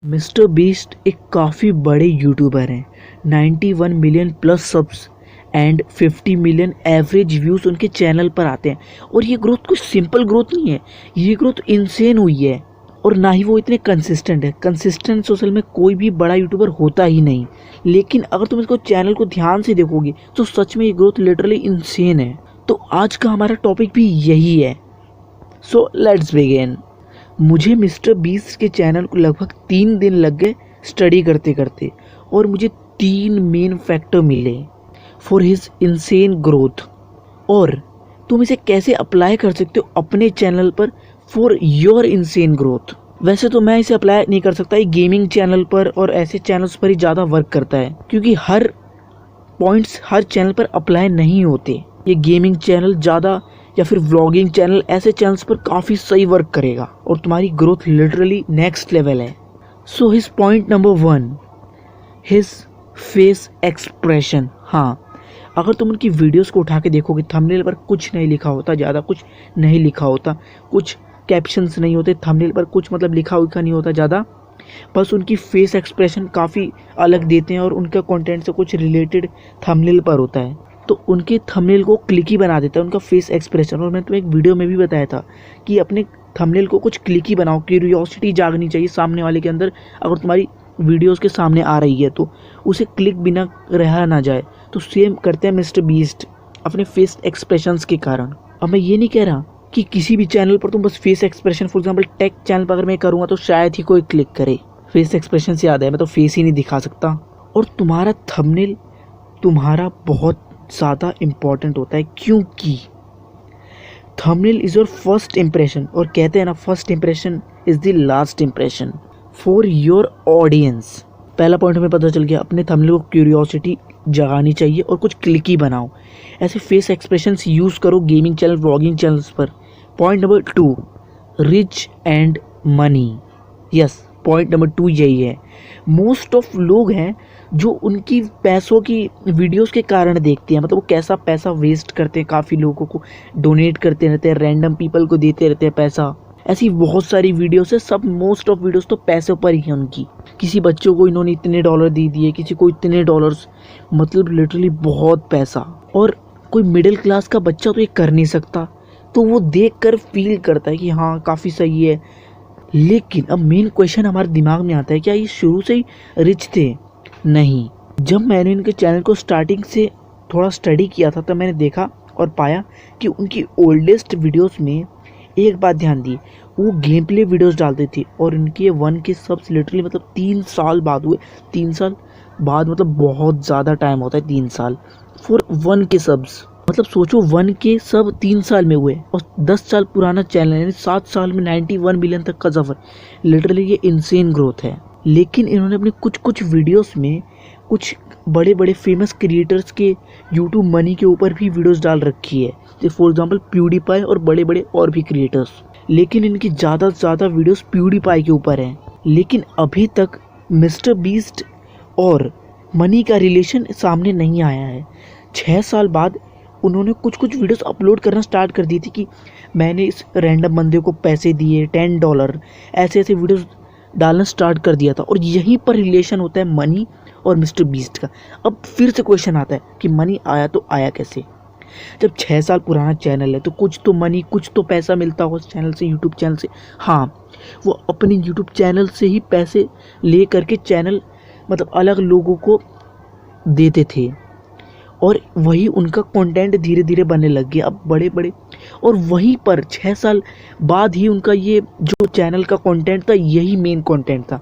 Mister beast एक काफ़ी बड़े यूट्यूबर हैं। 91 million plus subs and 50 million average views उनके चैनल पर आते हैं। और ये ग्रोथ कुछ सिंपल ग्रोथ नहीं है, ये ग्रोथ इंसेन हुई है। और ना ही वो इतने कंसिस्टेंट है। कंसिस्टेंट सोशल में कोई भी बड़ा यूट्यूबर होता ही नहीं। लेकिन अगर तुम इसको चैनल को ध्यान से देखोगे तो सच में ये ग्रोथ लिटरली इंसेन है। तो आज का हमारा टॉपिक भी यही है। So let's begin. मुझे मिस्टर बीस्ट के चैनल को लगभग 3 दिन लग गए स्टडी करते करते, और मुझे 3 मेन फैक्टर मिले फॉर हिज इंसेन ग्रोथ। और तुम इसे कैसे अप्लाई कर सकते हो अपने चैनल पर फॉर योर इंसेन ग्रोथ। वैसे तो मैं इसे अप्लाई नहीं कर सकता, ये गेमिंग चैनल पर और ऐसे चैनल्स पर ही ज़्यादा वर्क करता है, क्योंकि हर पॉइंट्स हर चैनल पर अप्लाई नहीं होते। ये गेमिंग चैनल ज़्यादा या फिर व्लॉगिंग चैनल, ऐसे चैनल्स पर काफ़ी सही वर्क करेगा और तुम्हारी ग्रोथ लिटरली नेक्स्ट लेवल है। So his point number 1, his face expression. हाँ, अगर तुम उनकी वीडियोस को उठा के देखोगे, थंबनेल पर कुछ नहीं लिखा होता, ज़्यादा कुछ नहीं लिखा होता, कुछ कैप्शंस नहीं होते थंबनेल पर, कुछ मतलब लिखा हुआ नहीं होता ज़्यादा। बस उनकी फेस एक्सप्रेशन काफ़ी अलग देते हैं और उनका कंटेंट से कुछ रिलेटेड थंबनेल पर होता है, तो उनके थंबनेल को क्लिकी बना देता है उनका फेस एक्सप्रेशन। और मैंने तुम्हें एक वीडियो में भी बताया था कि अपने थंबनेल को कुछ क्लिकी बनाओ, क्यूरियोसिटी जागनी चाहिए सामने वाले के अंदर। अगर तुम्हारी वीडियोस के सामने आ रही है तो उसे क्लिक बिना रहा ना जाए। तो सेम करते हैं मिस्टर बीस्ट अपने फेस एक्सप्रेशंस के कारण। अब मैं ये नहीं कह रहा कि किसी भी चैनल पर तुम बस face expression, for example take channel पर अगर मैं करूँगा तो शायद ही कोई क्लिक करे। फेस एक्सप्रेशन से याद है, मैं तो फेस ही नहीं दिखा सकता। और तुम्हारा थंबनेल तुम्हारा बहुत ज़्यादा इम्पॉर्टेंट होता है, क्योंकि thumbnail is your first impression. और कहते हैं ना, first impression is the last impression for your audience. पहला पॉइंट हमें पता चल गया, अपने थंबनेल को क्यूरियोसिटी जगानी चाहिए और कुछ क्लिकी बनाओ। ऐसे फेस एक्सप्रेशंस यूज़ करो गेमिंग चैनल, व्लॉगिंग चैनल्स पर। Point number 2, rich and money. Yes, point number 2 यही है। मोस्ट ऑफ लोग हैं जो उनकी पैसों की वीडियोस के कारण देखते हैं, मतलब वो कैसा पैसा वेस्ट करते हैं, काफ़ी लोगों को डोनेट करते रहते हैं, रैंडम पीपल को देते रहते हैं पैसा। ऐसी बहुत सारी वीडियोस है, सब मोस्ट ऑफ वीडियोस तो पैसों पर ही है उनकी। किसी बच्चों को इन्होंने इतने डॉलर दे दिए, किसी को इतने डॉलर्स, मतलब लिटरली बहुत पैसा। और कोई मिडिल क्लास का बच्चा तो ये कर नहीं सकता, तो वो देख कर फील करता है कि हाँ काफ़ी सही है। लेकिन अब मेन क्वेश्चन हमारे दिमाग में आता है, क्या ये शुरू से ही रिच थे? नहीं। जब मैंने इनके चैनल को स्टार्टिंग से थोड़ा स्टडी किया था, तब मैंने देखा और पाया कि उनकी ओल्डेस्ट वीडियोस में एक बात ध्यान दी, वो गेम प्ले वीडियोस डालते थे। और इनके 1 के सब्स लिटरली मतलब 3 साल बाद हुए। 3 साल बाद मतलब बहुत ज़्यादा टाइम होता है 3 साल फॉर 1 के सब्स। मतलब सोचो 1 के सब 3 साल में हुए, और 10 साल पुराना चैनल, यानी 7 साल में 91 मिलियन तक का सफ़र। लिटरली ये इंसेन ग्रोथ है। लेकिन इन्होंने अपने कुछ वीडियोस में कुछ बड़े बड़े फेमस क्रिएटर्स के यूट्यूब मनी के ऊपर भी वीडियोस डाल रखी है, जैसे फॉर एग्जांपल प्यूडीपाई और बड़े बड़े और भी क्रिएटर्स। लेकिन इनकी ज़्यादा से ज़्यादा वीडियोस प्यूडीपाई के ऊपर हैं। लेकिन अभी तक मिस्टर बीस्ट और मनी का रिलेशन सामने नहीं आया है। 6 साल बाद उन्होंने कुछ वीडियोस अपलोड करना स्टार्ट कर दी थी कि मैंने इस रैंडम बंदे को पैसे दिए $10, ऐसे ऐसे वीडियोस डालना स्टार्ट कर दिया था। और यहीं पर रिलेशन होता है मनी और मिस्टर बीस्ट का। अब फिर से क्वेश्चन आता है कि मनी आया तो आया कैसे? जब 6 साल पुराना चैनल है तो कुछ तो मनी, कुछ तो पैसा मिलता होगा उस चैनल से, यूट्यूब चैनल से। हाँ, वो अपने यूट्यूब चैनल से ही पैसे ले करके चैनल मतलब अलग लोगों को देते थे, और वही उनका कंटेंट धीरे धीरे बनने लग गया अब बड़े बड़े। और वहीं पर 6 साल बाद ही उनका ये जो चैनल का कंटेंट था, यही मेन कंटेंट था।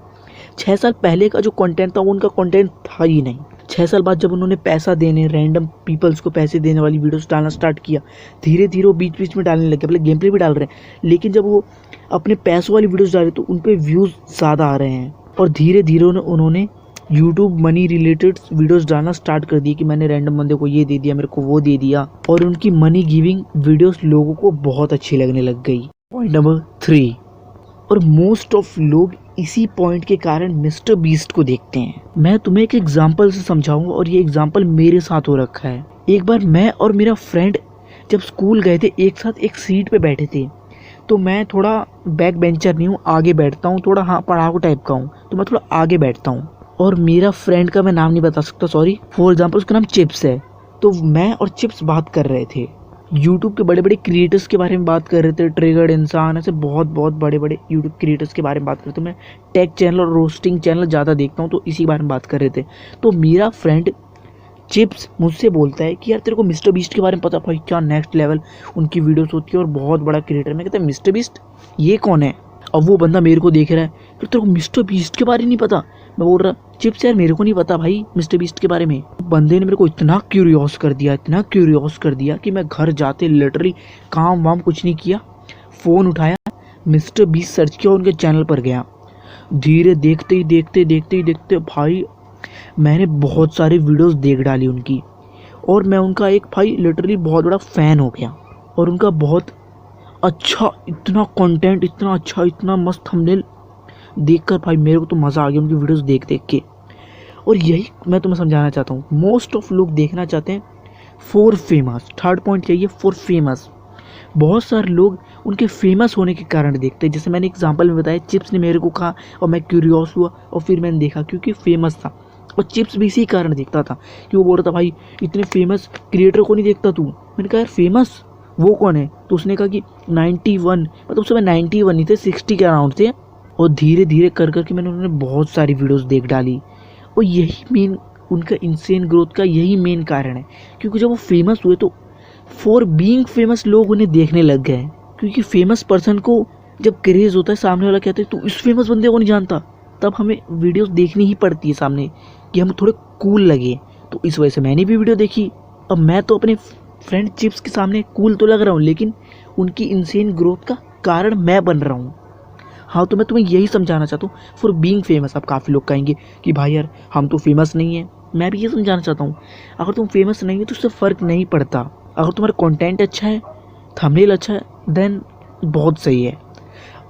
6 साल पहले का जो कंटेंट था वो उनका कंटेंट था ही नहीं। 6 साल बाद जब उन्होंने पैसा देने, रैंडम पीपल्स को पैसे देने वाली वीडियोस डालना स्टार्ट किया, धीरे धीरे वो बीच बीच में डालने लगे। पहले गेम प्ले भी डाल रहे हैं, लेकिन जब वो अपने पैसों वाली वीडियोस डाल रहे तो उन पर व्यूज़ ज़्यादा आ रहे हैं। और धीरे धीरे उन्होंने यूट्यूब मनी रिलेटेड वीडियोस डालना स्टार्ट कर दिए कि मैंने रैंडम बंदे को ये दे दिया, मेरे को वो दे दिया। और उनकी मनी गिविंग वीडियोस लोगों को बहुत अच्छी लगने लग गई। पॉइंट नंबर 3, और मोस्ट ऑफ लोग इसी पॉइंट के कारण मिस्टर बीस्ट को देखते हैं। मैं तुम्हें एक एग्जांपल से समझाऊंगा, और ये एग्जांपल मेरे साथ हो रखा है। एक बार मैं और मेरा फ्रेंड जब स्कूल गए थे, एक साथ एक सीट पे बैठे थे, तो मैं थोड़ा बैक बेंचर नहीं हूँ, आगे बैठता हूँ, थोड़ा हाँ पढ़ाकू टाइप का हूँ, तो मैं थोड़ा आगे बैठता हूँ। और मेरा फ्रेंड का मैं नाम नहीं बता सकता, सॉरी, फॉर एग्जाम्पल उसका नाम चिप्स है। तो मैं और चिप्स बात कर रहे थे, यूट्यूब के बड़े बड़े क्रिएटर्स के बारे में बात कर रहे थे, ट्रिगर्ड इंसान, ऐसे बहुत बहुत बड़े बड़े यूट्यूब क्रिएटर्स के बारे में बात कर रहे थे। मैं टेक चैनल और रोस्टिंग चैनल ज़्यादा देखता हूँ, तो इसी बारे में बात कर रहे थे। तो मेरा फ्रेंड चिप्स मुझसे बोलता है कि यार तेरे को मिस्टर बीस्ट के बारे में पता? भाई क्या नेक्स्ट लेवल उनकी वीडियोस होती है और बहुत बड़ा क्रिएटर। मैं कहता है मिस्टर बीस्ट ये कौन है? अब वो बंदा मेरे को देख रहा है, फिर तेरे को मिस्टर बीस्ट के बारे में नहीं पता? मैं बोल रहा चिप्स यार मेरे को नहीं पता भाई मिस्टर बीस्ट के बारे में। बंदे ने मेरे को इतना क्यूरियोस कर दिया, इतना क्यूरियोस कर दिया कि मैं घर जाते लिटरली काम वाम कुछ नहीं किया, फ़ोन उठाया, मिस्टर बीस्ट सर्च किया और उनके चैनल पर गया। धीरे देखते ही देखते भाई मैंने बहुत सारी वीडियोस देख डाली उनकी, और मैं उनका एक भाई लिटरली बहुत बड़ा फ़ैन हो गया। और उनका बहुत अच्छा इतना कंटेंट, इतना अच्छा, इतना मस्त थंबनेल देखकर भाई मेरे को तो मज़ा आ गया उनकी वीडियोस देख देख के। और यही मैं तुम्हें समझाना चाहता हूँ, मोस्ट ऑफ लोग देखना चाहते हैं फॉर फेमस। थर्ड पॉइंट यही है, फॉर फेमस। बहुत सारे लोग उनके फेमस होने के कारण देखते हैं। जैसे मैंने एग्जांपल में बताया, चिप्स ने मेरे को कहा और मैं क्यूरियोस हुआ और फिर मैंने देखा क्योंकि फेमस था। और चिप्स भी इसी कारण देखता था कि वो बोल रहा था भाई इतने फेमस क्रिएटर को नहीं देखता तू? मैंने कहा यार फेमस वो कौन है? तो उसने कहा कि 91, मतलब उस समय 91 नहीं थे, 60 के अराउंड थे। और धीरे धीरे कर करके मैंने उन्होंने बहुत सारी वीडियोस देख डाली। और यही मेन उनका इंसेन ग्रोथ का यही मेन कारण है, क्योंकि जब वो फेमस हुए तो फॉर बीइंग फेमस लोग उन्हें देखने लग गए। क्योंकि फेमस पर्सन को जब क्रेज होता है, सामने वाला कहता है तू इस फेमस बंदे को नहीं जानता, तब हमें वीडियोस देखनी ही पड़ती है सामने कि हम थोड़े कूल लगे। तो इस वजह से मैंने भी वीडियो देखी। अब मैं तो अपने फ्रेंड चिप्स के सामने कूल तो लग रहा हूँ, लेकिन उनकी इंसेन ग्रोथ का कारण मैं बन रहा हूँ। हाँ, तो मैं तुम्हें यही समझाना चाहता हूँ फॉर बीइंग फेमस। अब काफ़ी लोग कहेंगे कि भाई यार हम तो फेमस नहीं हैं। मैं भी ये समझाना चाहता हूँ, अगर तुम फेमस नहीं हो तो उससे फ़र्क नहीं पड़ता। अगर तुम्हारा कंटेंट अच्छा है, थंबनेल अच्छा है, देन बहुत सही है।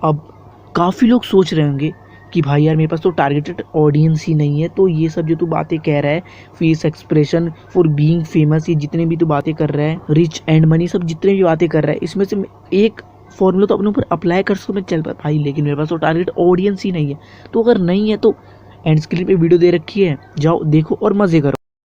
अब काफ़ी लोग सोच रहे होंगे कि भाई यार मेरे पास तो टारगेटेड ऑडियंस ही नहीं है, तो ये सब जो तू बातें कह रहा है, face expression, for being famous, ये जितने भी तू बातें कर रहा है, रिच एंड मनी, सब जितने भी बातें कर रहा है, इसमें से एक फॉर्मूला तो अपने ऊपर अप्लाई कर सकता मैं, चल पाए भाई, लेकिन मेरे पास तो टारगेट ऑडियंस ही नहीं है। तो अगर नहीं है तो एंड स्क्रीन पे वीडियो दे रखी है, जाओ देखो और मज़े करो।